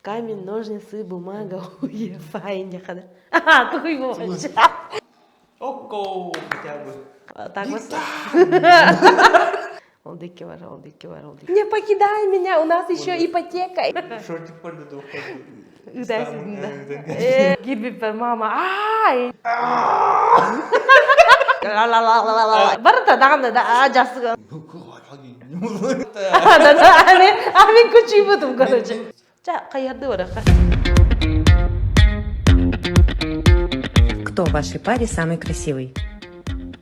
Камень, ножницы, бумага, файн якады. Ага, туй болчу. Окко, хотя бы. Так вот. Олдыки бар. Не покидай меня, у нас еще ипотека. Шортик парды Үдәсінде. Кирбиппер мама. Ай! Барыта дағында да жасы. Мен күчүй будым, короче. Қаярды барақа. Кто в вашей паре самый красивый?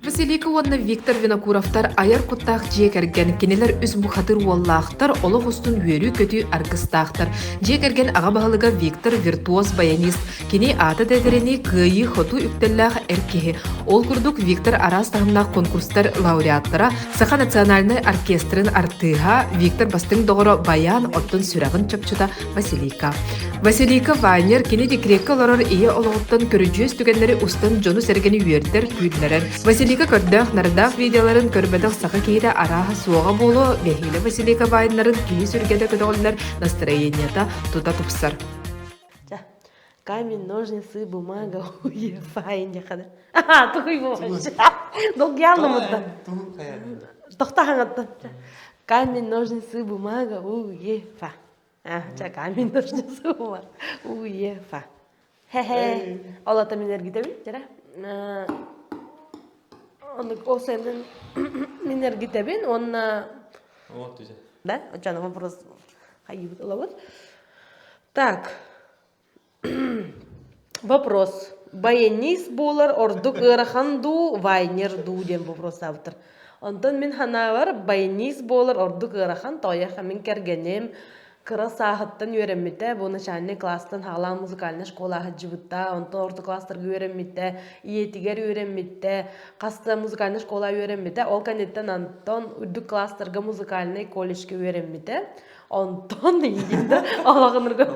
Василика уонна Виктор Винокуровтар аяр куттаах жекерген кенелер үс бухатыр уоллаахтар олох устун үөрүү көтүү аргыстаахтар. Жекерген ага бағалыга Виктор виртуоз баянист. Кени ата дәдерени кыйы хоту үктеллаах эркеһи. Ол курдук Виктор арас тагыннаах конкурстар лауреаттара Саха национальный оркестрын артыга Виктор бастың доғоро баян оттон сүрагын чөпчута Василика. Василика Вайнер кени декрекке олорор ие олоғыттан көрүжүс түгенлери устан жону сергени үөрдер күйдлерен. Василика көрдөх нардах видеоларын көрбедох саха кейде араха суога болу бехиле Василика Вайнерын күйі сүргеде көдөгөллер настроенията тута тупсар. Камень, ножницы, бумага, файн якады. Ага, туй болчу. Долг ялны мутта. Тоқтағанғаттан. Камень, ножницы, бумага, фа. Камень, ножницы, бумага, фа. Хе-хе. Олата минер гитебин, жара? О сенден минер гитебин, онна... Вот уже. Да? Очана вопрос. Хайбут олавут. Так. Вопрос. Баянист болар, ордук ыраханду, вайнер ду ден вопрос автор. Онтон мен ханавар баянист болар, ордук ырахан, тояха мен кергенем, кыра сахаттан үйренмите, бұл начальный класстан халан музыкальный школаға жібітта, онтон орта класстарға үйренмите, иетигер үйренмите, қасты музыкальный школа үйренмите, ол канеттен антон үрдік класстарға музыкальный колледжге үйренмите, онтон егенді алағынырға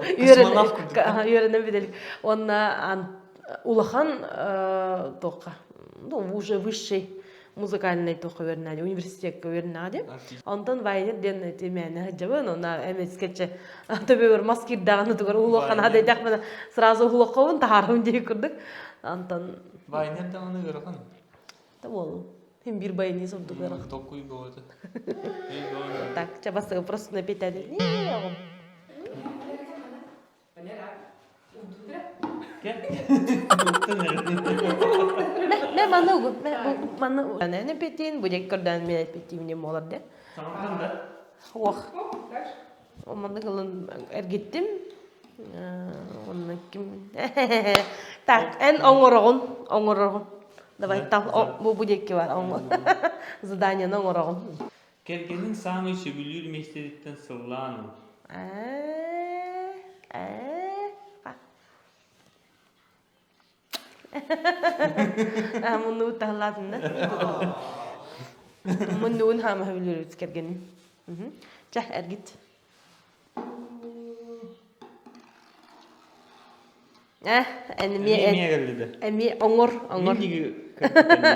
үйренем беделік. Онна улахан тоққа, уже высший музыкальный тоққа үйренеді, университетке үйренеді. Онтон вайнер ден темені жабын, онна әмескетші төбе бір маскирдағаны тұғыр улахан ады етек сразу улақауын тағарым дей күрдік. Онтон... Вайнер дағаны ғырған? Та болу. Hem bir bayını sordu gara. Тоқуй болады. Так, чабасы просто на петаде. Не ману, ману. Не петин, будет кордан меня петин не молоде. Ох. Манда калан эргеттим. Онна ким. Так, эн оңорогон. Давай, там, bu budekki var, ama zadanyanın oranı. Kerkenin самый şübülür meşteritten sıvlanı. Bunu utahladın da. Bunu ham habiliyoruz kerkenin. Cah ergit. Emi ongor.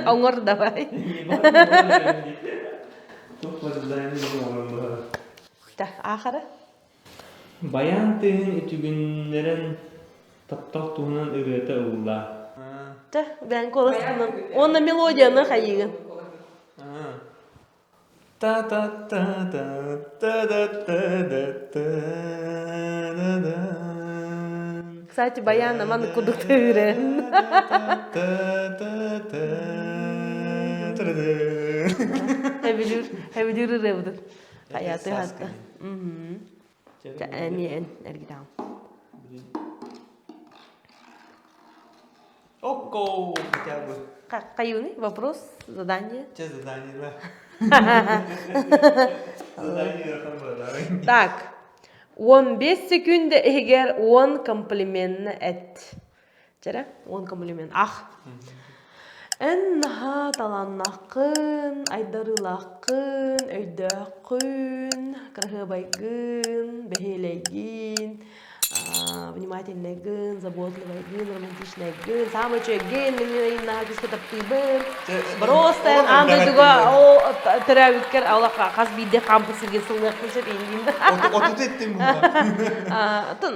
Ongor давай. Та ахара. Баян тыгын ütügünlerin таптақ туынан ырыта ұлла. Та, ben kolasının. Onun melodiyanı hayırın. Кстати, баян наман кудукта үйрен. Hebilir revdir. Hayatı hatta. Әмиен, әргідам. Окко, хотя бы. Каюны? Вопрос? Задание? Че задание, да? Задание там. Так. 15 секунде егер 10 комплиментini et. Жара? 10 комплимент. Ах. Эннаха таланнақын, айдарылақын, өйдақын, крахыбайгын, бәхелегін, внимательный гын, заботливый гын, романтичный гын, самый чой гын, мен инна күшке таптыйбын. Просто андай дуга терәвиткер Аллахка каз бидде кампусы ген сыллык күшет индин. Отут еттим буга. Тын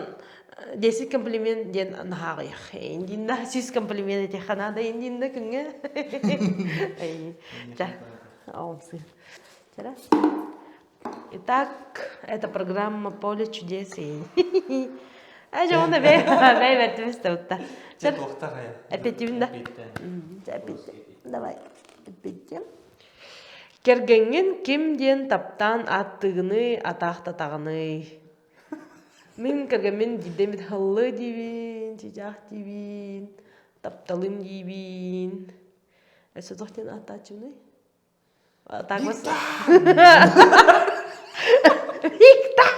10 комплимент ден нахагыйх. Индин 6 комплимент эти ханада индин да күнгө. Ай, да. Аумсы. Чара. Итак, это программа «Поле чудес». А же он бей вертвестовта. Це тоқтар я. Опять да? Опять. Давай. Опять. Кергенген кимден таптан аттыгыны атақта тағыны. Мен кергенмен дидемит хыллы дивин, чичақ дивин, тапталым дивин. Эсі тоқтен аттачымны? Виктор!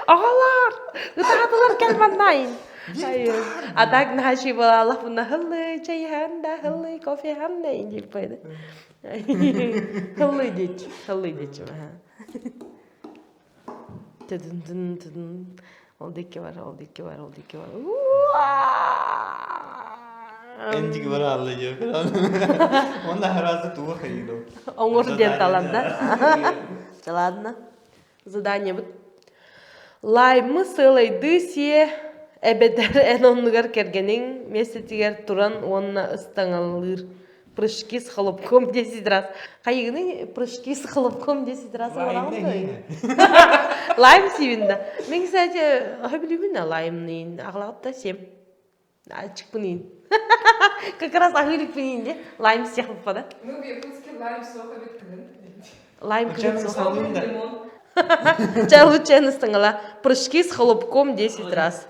Оғалар! Ұтағатылар кәлмандайын. Атак нахаши бола Аллах бұна хылы, чайхан да хылы, кофехан да индел пайды. Хылы деч, хылы деч. Тыдын. Ол деке бар. Эндиги бар алла жеп. Онда харазы туы хайылу. Оңыр ден таланда. Ладно. Задание бұд. Лаймы сылайды се әбедер әнонығар кергенің месетігер туран онына ұстаңалыр. Прыжки с хлопком 10 раз. Қайығыны прыжки с хлопком 10 раз алағымды. Лайм сивинда. Мен, кстати, ғабілюбін лаймның ағылағытта сем. Ачықпынын. Как раз ағылюбін де лайм сияқып бада. Ну, в Якутске лайм сока биткін. Лайм кіріп соқым. Лимон. Чалучен ыстыңыла. Прыжки с хлопком 10 раз.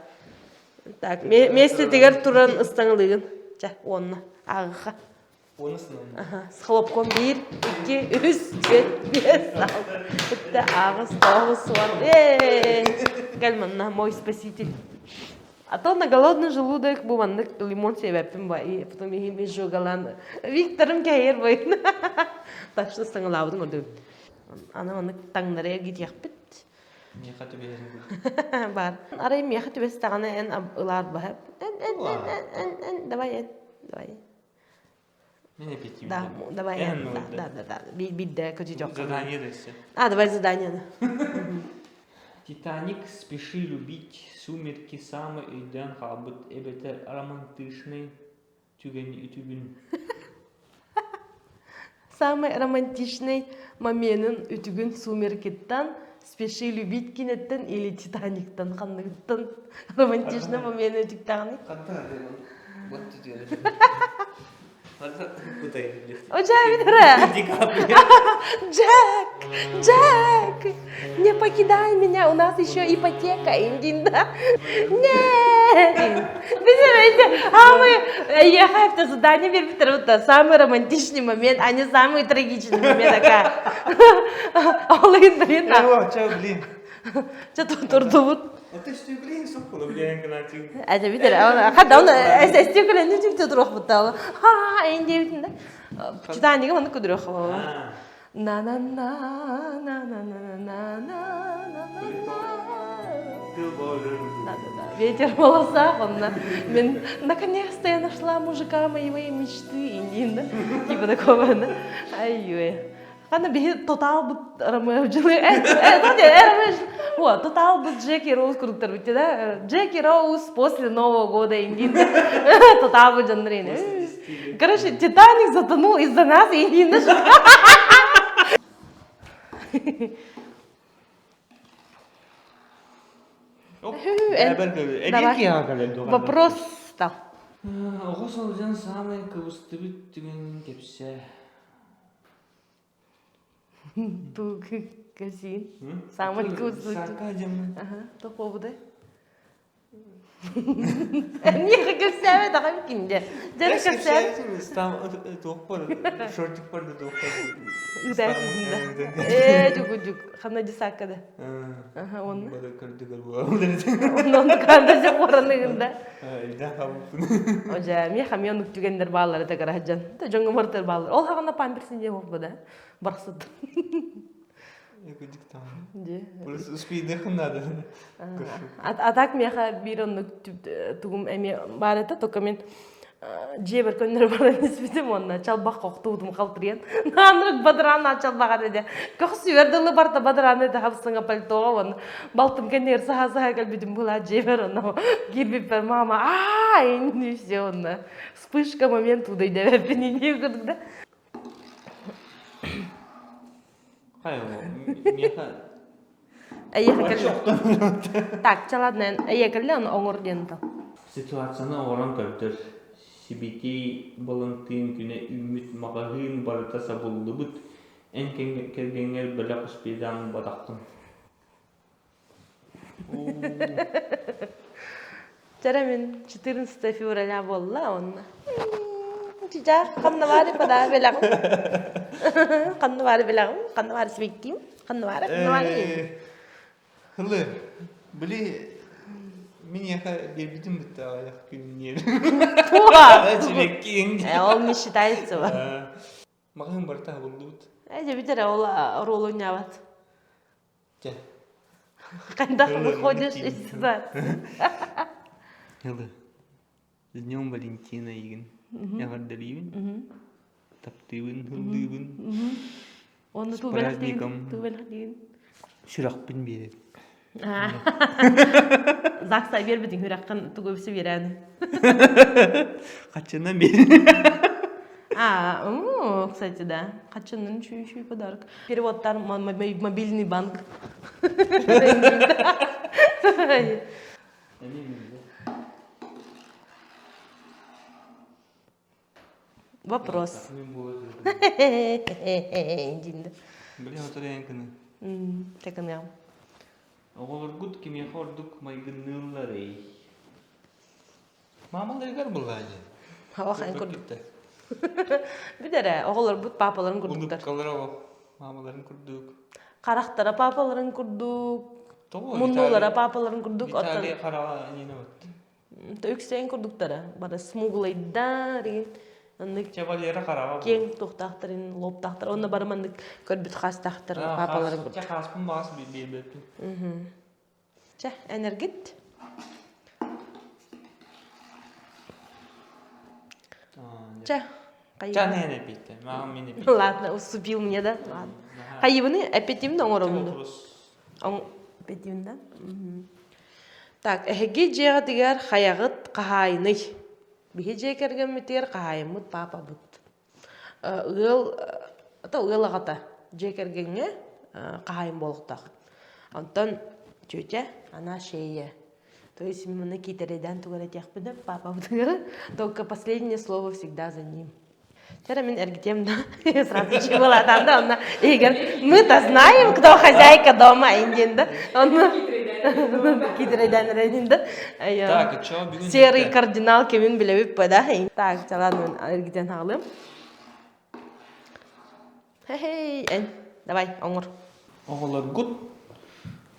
Так, месте тегер туран ыстыңылығын. Ча, онына. Ағыға. Онысынан. С хлопком 1, 2, 3, 4, 5, 6. Это ағыз, тоғыз, суар. Кәлманна, мой спаситель. А то на голодный желудок бумандык лимон себеппин ба. И потом я жогалан. Викторым кәйер бойын. Так что ыстыңылаудың орды. Ана оны таңнары гит яқпыт. Меха төбелерін. Бар. Арай меха төбесі тағана ән ұлар ба. Давай. Мен аппетит. Да, давай. Да. Бидде көте жоқ. Задание десе. Давай задание. Титаник, спеши любить, сумерки, самый идеан хабыт, эбетер романтичный, түгін. Самый романтичный моментін үтігін сумеркеттен, спеши любить кинеттен или Титаниктен қандығыттен романтичный моментін үтіктағаны. Джек, не покидай меня, у нас еще ипотека, Индинда. Нет. Я хочу это задание верить, самый романтичный момент, а не самый трагичный момент. Олай, блин. Что-то турдубут. Ты что, блин, сукку, блин, канатик. Это видишь, когда он стеколен не типа трох бутала. Инди, читание он кудрох. Ветер в волосах, он наконец-то я нашла мужика моей мечты, Инди, типа такого, да? Ай-ой. Она бегит тотал бут Ромео Джульетта. Вот, тотал бут Джеки Роуз круто, да? Джеки Роуз после Нового года Индина. Тотал бут Джандрина. Короче, Титаник затонул из-за нас Индина. Вопрос стал. Оғыз олжан самый көвістібіт түген кепсе. Тук касин. Самый вкусный. Сакадем. Ага, то повода. Не как все это как кинде. Дед как все. Там тохпор, шортик пор да тохпор. Да. Жук. Хана дисакада. Ага, он. Бада кардигал буа. Он канда же поранында. Да, хабу. Ожа, мен хамyon түгендер балалары да каражан. Та жоңго мортер балалар. Ол хагана памперсин же болбу да. Барсыд. Экудик там. Де. Просто успейдых надо. Атак меха бирон тугум эми бар это только мен жебер көннөр бар эспитим онна чалбак коктуудум калтырген. Нанрык бадрана чалбагар эде. Кохс вердылы барта бадрана да хабсыңа пальтого вон. Балтым кенер саха калбидим була жебер онна. Гирбип бер мама. И все онна. Вспышка момент удай да пенини гыдда. Хайо, меха. Так, чаладнен. Эйекеле он оңор дента. Ситуацияны оран көптөр. Сибити балантын күне үмүт магагын барыта сабылдыбыт. Эн кергенгер беле куспедан бадактым. Чарамин 14 февраля болла онна. Чича, канна бари пада белагым. Канна бари белагым, канна бари сибектим, канна бари. Хылы, били мен яха бербитим бит аяк күннер. Туа! Чебекин. Он не считается. Магагын барыта булдыбыт. Я битера ол роль няват. Же. Когда выходишь из сюда. Хылы. С днем Валентина igen. Ягардалибин. Таптыбын, хылдыбын. Он С праздником. тубелахтин. Шыракпын берет. Закса бербедин хүраккан тугөбүсү берени. Качандан бери. Кстати, да. Качандан чүй подарок. Переводтар мобильный банк. Вопрос. Бля, отурян кыны. Теканям. Оголоргут кимия хордук майгынныллары. Мамаларгар буллажы. Хавахан курдук. Бидере, оголор бут папаларын Курдук курдуктар. калыра мамаларын курдук. Карактара папаларын курдук. Того Муннулара папаларын курдук. Виталий карава нина вот. Төксен курдуктара. Бара смуглайда деген. Аннык Чавалера карава. кең тоқтақтырын, лоптақтыр. Онна бармандык көрбіт қастақтыр папаларын курдук. Ча хаспын бас бебет. Ча, энергит. Ча, Ча не питте. Мама меня питте. Ладно, уступил мне, да? Ладно. Хайыбыны аппетим да оңоромду. Аппетим, да? Так, эхеге жеға тигер хаягыт қахайны. Бихе жекерген мүтер қахайымыт папа бұд. Ұғыл ағата жекергенге қахайым болықтақ. Антон чөте, ана шее. То есть именно китереден тугарет яхпыды, папа бұдығыры. Только последнее слово всегда за ним. Вчера мен эргитем, да, сразу чего-то там, да, он егер, мы-то знаем, кто хозяйка дома, индин, да, он китереден рейдин, да. Так, чё, бегу. Серый кардинал кемин билебип па, да. Так, ладно, мен эргитен ағылым. Хей, эн, давай, оңыр. Оғылар гуд.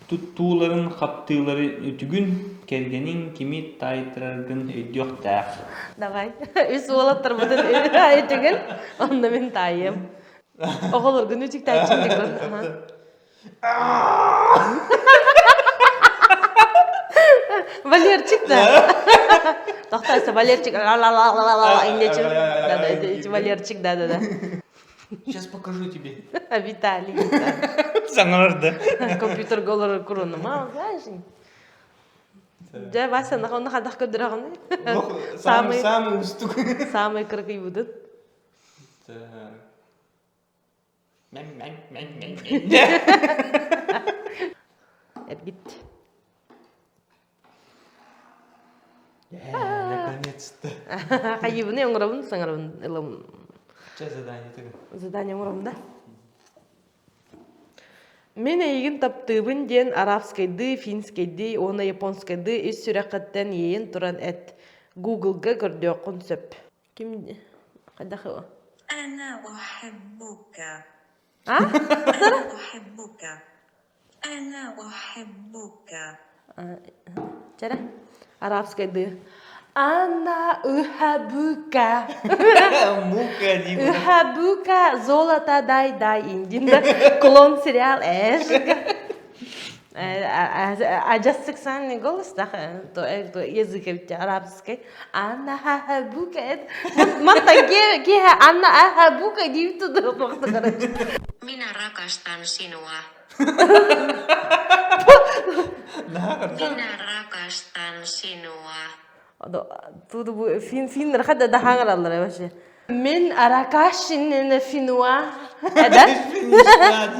Туттууларын қаптылары өтігін кергенін кеми тайтыраргын өйдіоқ тәқ. Давай, үс олаттар бұдын өйтігін, онда мен тайым. Оғылыр күн өтік тәйтшін дегін. Валерчик, да. Тоқтайсы, Валерчик, индечін. Валерчик, да. Сейчас покажу тебе. Виталий. Саңырды. Компьютер голары куруну. Мама, знаешь? Да, Вася, он хадах көдірағын. Самый устук. Самый кыргый будут. Эргит. Наконец-то. Хайыбыны оңырабын, саңырабын. Че задание тыгы? Задание оңырабын, да? Мен егін таптыбын ден арабскайды, финскайды, оны японскайды үс сүрәқаттан ейін тұран әт. Google-га көрді оқын сөп. Кім? Қайдақы о? أنا أحبك. أنا أحبك. أنا أحبك. Чәрі? Арабскайды. Анна Ухабука. Мука деймін. Ухабука золото дай индинда клон сериал ажастыксан голос да то язык арабский. Анна Ухабука. Мата ге Анна Ухабука дейт тудыр тоқты короче. Minä rakastan sinua. Minä rakastan sinua. Туду бу фин рахада да хангалар вообще. Мен аракашин финуа. Да?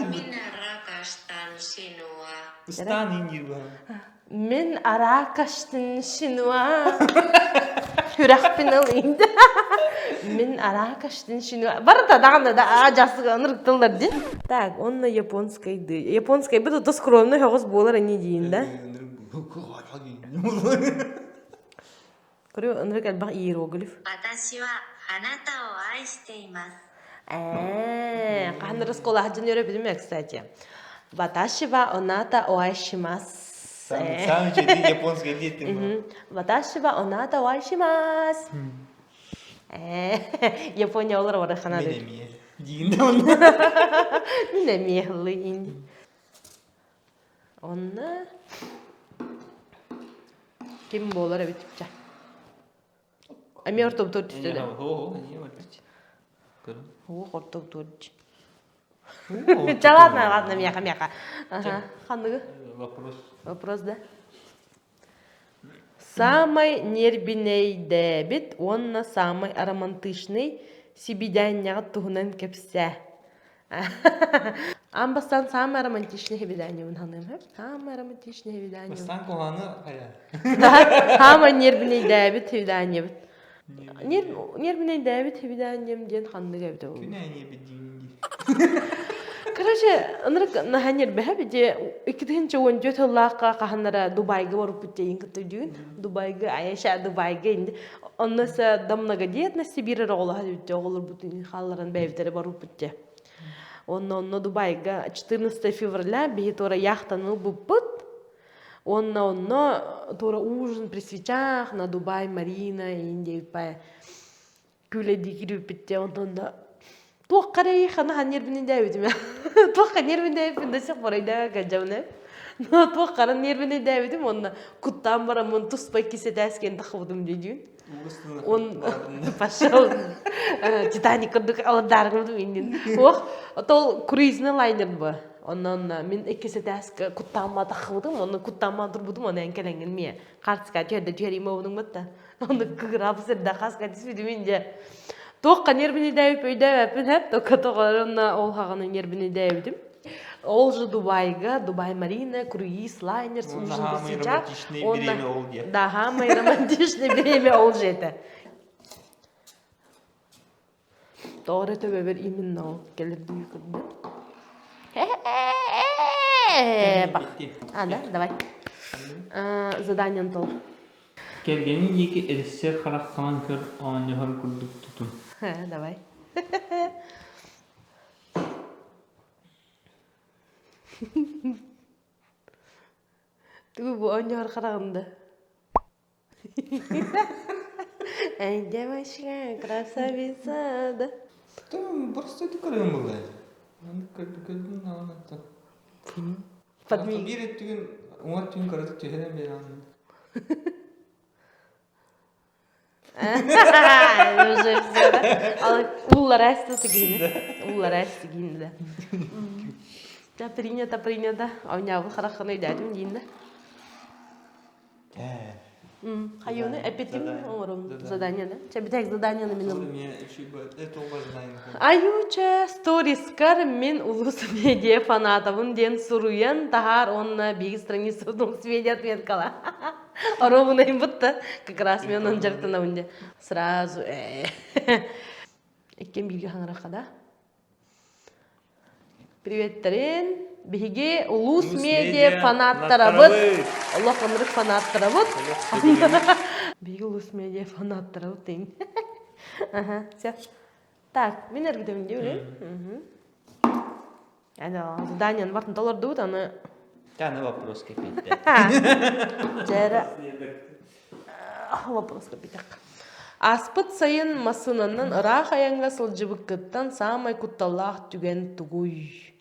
Minä rakastan sinua. Устан индирба. Мен аракаштын шинуа. Хүрахпинал инде. Мен аракаштын шинуа. Барата даганда да ажасыга ынырыктылар ди. Так, онна японскайды. Японскай бу да скромный хогос болар они дейин да. Көрө ынырык албак иероглиф. 私はあなたを愛しています。Кахандар школа хаджан йөрөп билмек, кстати. Ваташи ва оната оайшимас. Сами чеди японский дейтін. Ваташи ва оната оайшимас. Япония олар вара ханады. Мен емие. Дейінді оны. Мен эмиелы инди. Онна ким болар эбитипча. Ами ортоп төрчүдө. Не варпич. О, ортоп төрчү. Ладно, мяка. Ага, хандыгы. Вопрос, да? Самый нервный дебит, он самый романтичный, сибидянняга тугунан кепсе. Амбастан самый романтичный хебидяння он ханым, самый романтичный хебидяння. Бастан коханы кая. Да, самый нервный дебит хебидяння. Нервный дебит хебидяння ден хандыгы бит. Күнә не бединди. Короче, анрык наханер бәһә де икиденче он җөтәллакка каханнара Дубайга барып битәйин көтүдүн. Дубайга Айша Дубайга инде. Оннысы дамнага диетности бирер ола хәдүтә олар бутын халларын бәйвдәре барып битә. Онно Дубайга 14 февраля битора яхтаны буппут. Онно тора ужин при свечах на Дубай Марина инде па күле дикирип битә онда. توقع رأي خنا هنير بني داود ما توقع نير بني داود بني سيف بريدا كجونا توقع نير بني داود ما كنت أمبارح من تصبح كيسة داس كين تخودم جيجون ون فاشل تاني كردك أول دارك مدو إندين وح أتول كروزنا لاينر با أنن من كيسة داس كنت أمبارح تخودم أن كنت أمبارح تربطم أنا إنك لينجن مية خارج كاتي هذا جهري ما ودم متى أن كغراب سر دخاس كاتي سويد مين جا توقع نيربني دايب بيدا بنهب توقع تقارنا أول حاجة نيربني دايبدم أول دبيغا دبي مارينا كرويز لاينرز وجن بسيجا да хамай романтичный время ол жеті тоғры төбе бір именно ол келер дүй күрді да давай заданиен тол Келгенин екі элестер харақтаман көр оңығыр күрдік тұтын. Давай. Ты бы оңығыр қарағында. Эй, девочка, красавица, да? Просто это көрген болды. Көрдің ағына тұр. Подмиг. Bir еттігін, оңар түн көрдік түйеден бері ағына. Уже все, да? Улла растет гинда. Да, принято. А у меня вот хорошо найдем гинда. Хайоны, аппетит, задание, да? Тебе так задание на минуту. Аюча сторискар мен улус медиа фанатовын ден суруян тахар онна биг страницу дом сведя отметкала. Ровно им будто как раз мен он жертвна унде. Сразу Эккен билги хаңырақа да? Привет, Тарин. Биге улус медиа фанаттарабыт. Аллах ымырык фанаттарабыт. Биге улус медиа фанаттарабыт дейін. Ага, все. Так, мен әргідемін де өлем. Заданиен бартын толар дуыт, аны... Тәні вопрос кепетті. Жәрі... вопроска битак. Аспыт сайын масынанан ыраах аянга сылжыбыккыттан самай кутталлаах түген тугуй.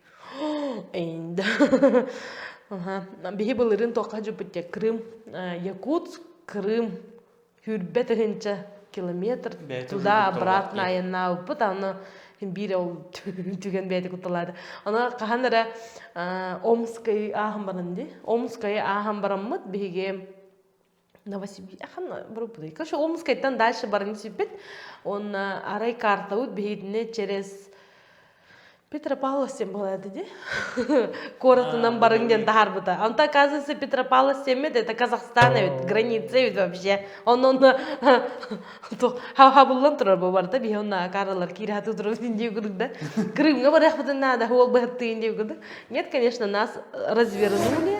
Эйнда. Бихи былырын тоққа жупытте Крым, Якутск, Крым, хүрбет ынча километр туда обратно аянна упыт, аны бире ол түген бәйті кутталады. Аны қаханара Омскай ахам барынды. Омскай ахам бараммыт бихиге Новосибирск, короче, Омскайдан дальше барынды сүйпет. Он арай карта өт бихидіне через Петропавловсен болады, де? Коротынан барыңден тахар бұта. Анта оказывается Петропавловсен это Казахстан, ведь граница ведь вообще. Он хабуллан тұрар барды, бе онна каралар кираты тұрып индеу күрік, да? Крымға барақ бұтын надо, хуал бұхатты индеу күрік. Нет, конечно, нас развернули.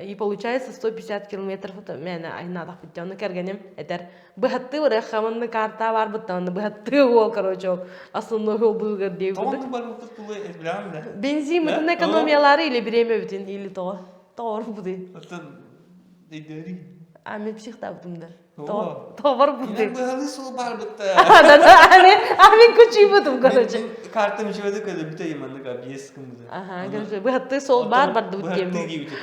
И получается 150 километров. Мен айнадақ бітті. Оны кәргенем, әтер бұхатты барақ қамынны карта бар бұтты. Оны бұхатты ол, короче, основной ол бұлғыр деу күрік. Тоғын бар бұтты бұлы әтбіләм да? Бензин бұтын экономиялары или біреме бүтін, или тоғы. Тоғыр бұты. Оттан дейдері. Мен психта бұтымдар. Тоғыр бұты. Мен бұғалы сол бар бұтты. Мен күчі бұтым, короче. Картым жөді көді бүті еманды қа бескімді. Короче, бұхатты сол барды бұттем.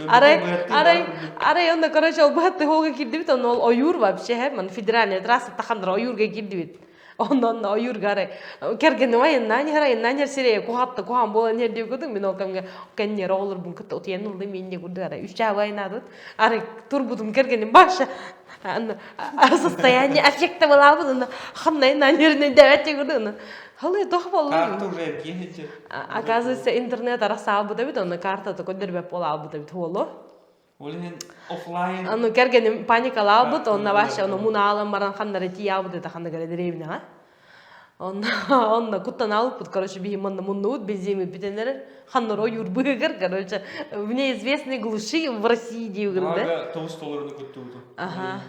Арай, онда, короче, ол бұхатты холға кирді біт, ол ойур вообще, мен федеральный трасса тақандыр ойурға кирді біт. Онда ойурға арай. Кәргені ма, еннан серея, қуғатты, қуған болан ер деу көдің, мен ол кәмге кәннер олыр бұн күтті, отен ұлды менде күрді арай. Үш жағы айнады. Арай, тұр бұдым кәргенім баша. Состояние аффекта была бы, ханна нанерный давайте говорю, халы toch wel. Карту уже кенете. Оказывается, интернет арасал бы давид, он на карта такой дербе полал бы давид холо. Олен офлайн. Ну кергенем паника лал бы, он на ваше, он муналам маран ханна ретиял бы, это ханна говорит древня. Он на кутанал, под короче бихимон на мунут без зимы битенер, ханна рой урбыгар, короче, в неизвестной глуши в России дивгар, да? Ага, толстолорны куттуду. Ага.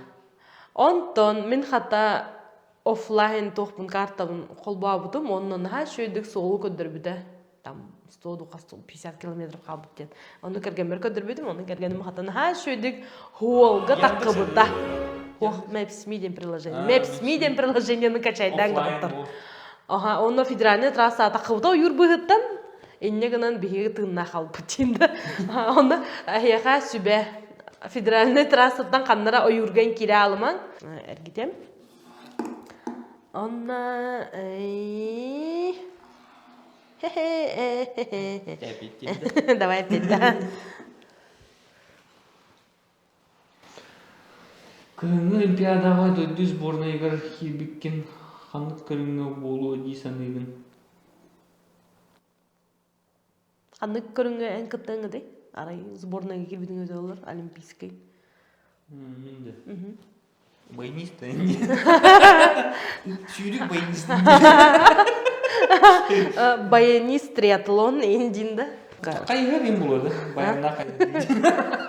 Онтон мен хата офлайн тоқпын картабын қолба бұтым, онын ха шөйдік солу көдір бүді. Там 150 километр қалбыт ден. Оны кәргенмер көдір бүдім, оны кәргенім хатан ха шөйдік хуолға таққы бұдда. Maps.me ден приложение. Maps.me ден приложениені качайдан ғыттыр. Оны федеральный трасса таққы бұда үйір бұғыттан, еннегінен бейгі тыңна қалбыт енді. Оны аяға сүбе федеральный трассадан қаннара ойырген кире алыман. Әргетем. Онна... Давай опять, да. Күнгі Олимпиадаға дөді сборнайғар хирбіккен қанық көріңі болу дейсен егін. Қанық көріңі ән күттіңі де? Арай сборнайға келбетін өте олар, олимпийский. Менде. Байнист әнде. Сүйрік байнист. Баянист триатлон ендинді. Қайғар ем болады, баянна қайғар.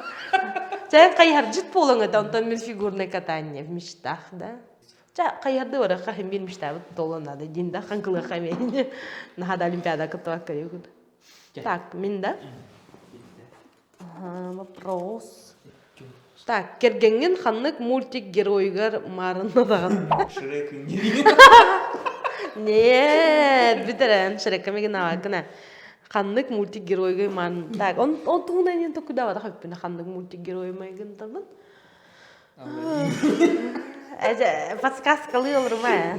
Жай қайғар жит болың өте, онтан мен фигурное катание в мечтах, да? Жай қайғарды ора қахым бен мечтавы толынады, динда қанқылы қамейін. Нахада олимпиада күтті көрек өді. Так, мен да? Вопрос. Так, кергенген ханнык мультик геройгар марынадаған. Шрек үндері. Нет, бітірін, шрекка меген авакына. Ханнык мультик геройгар марын. Так, он туғынан ен тоқуда вада қаппен ханнык мультик герой майгын табын. Подсказкалы олыр ма?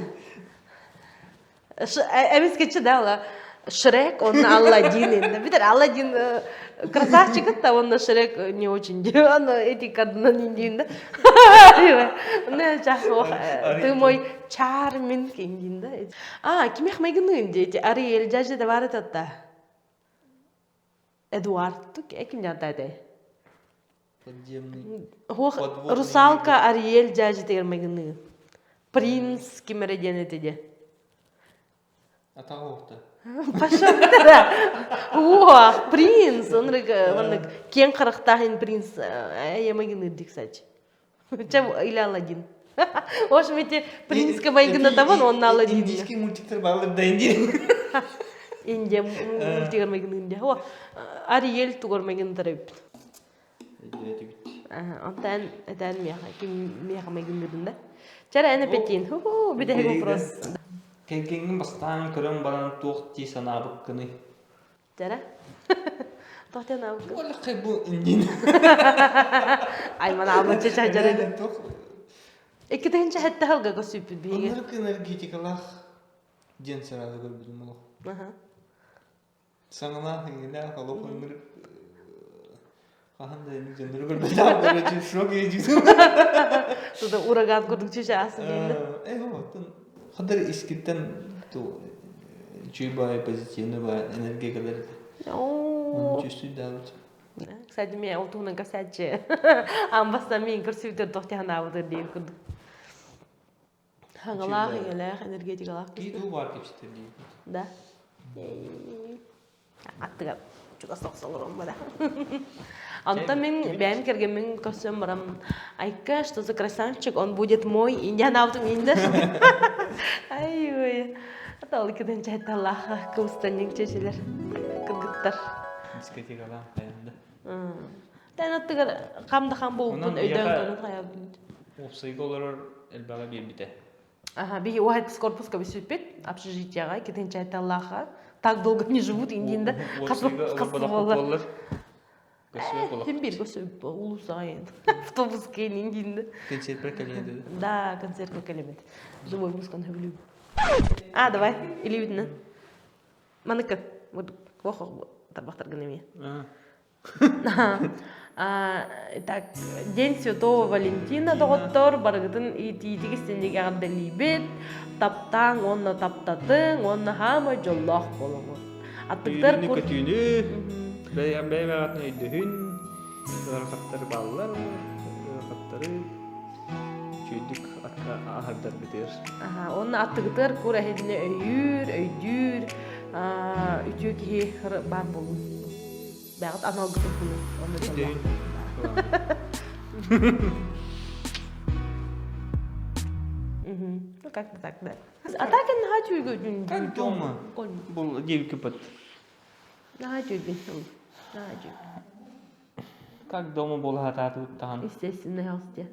Әмес кетші да ола. Шрек, он Алладин. Битер, Алладин красавчик, это он Шрек не очень. Он эти кардиналы не динда. Ты мой чарминг индинда. Кимех майгнын дети. Ариэль жажы да бар это. Эдуард, тук ким жантайды. Подземный. Русалка Ариэль жажы тегер майгнын. Принц кимереден этеде. Атағоқты. Пошел, да. О, принц. Он кен қырықтағын принц. Я могу идти, кстати. Или Алладин. В общем, эти принц майгына табан, он на Алладин. Индийский мультиктер бағылып да Индия. Индия мультигар майгына Индия. Ариэль тугар майгына тарап. Онтан этен меха мегимдинде. Чара эне петин. Ху биде вопрос. Кеңгеңнің бастан көрөн баран туохти санабык кыны. Чара. Тохтен ау. Ола кайбу индин. Ай мана абын чача жара. Экиден чахатта халга го сүпүт биге. Онлар энергетикалах ден сарады көрбүдүм оло. Саңана хеңеле халок өмүр Каханда эми жандыр көрбөдүм. Көрөчү шок эжү. Туда ураган курдук чачасы дейди. Вот. Хадар искиттен то чуйбай позитивный бай энергиялар. Чувствую давит. Кстати, меня вот он касается. Амбастан мен көрсөтөр тохтянабыды деп курдук. Хаңалах хеңелех энергетикалах. Киду бар кепситер дейт. Да. Аттыга чуга соксолором бара. Антон мен бәйм кергенмен көсөм барам. Айка, что за красавчик, он будет мой. Индиан автом инде. Ай-ой. Аталы кеден чайта Аллаха кылстанник чечелер. Кыргыттар. Дискотекалар каянда. Тан аттыгар камда кам болуптун өйдөн көрүн каябын. Опсайга олар элбага бирбите. Би уайт корпуска бисүппет, общежитияга кеден чайта Аллаха. Так долго не живут индинде. Касып Кем бир көсөп улусайын. Автобус кейин индинде. Концерт прокалендер. Да, концерт прокалендер. Живой музыканы люблю. Давай, или видно. Маныка, вот плохо табахтар гынеме. Так, День Святого Валентина доғыттыр, барғытын итигістендегі ағаддалибет, таптаң, онна таптатың, онна хама жоллақ болуғы. Аттықтар күр... Бәйбәғатын өйдіхін, ұрақаттары балылар, ұрақаттары чүйдік ағардар бітер. Онна аттықтар күр әхедіне өйдүр, үтіу кейі бар болу. Бәғыт аналгысы күні, онна жоллақ. Как-то так, да. А так и на чуйгу. Как дома? Был девки под. На чуйгу. Как дома был хата тут там? Естественно, хосте.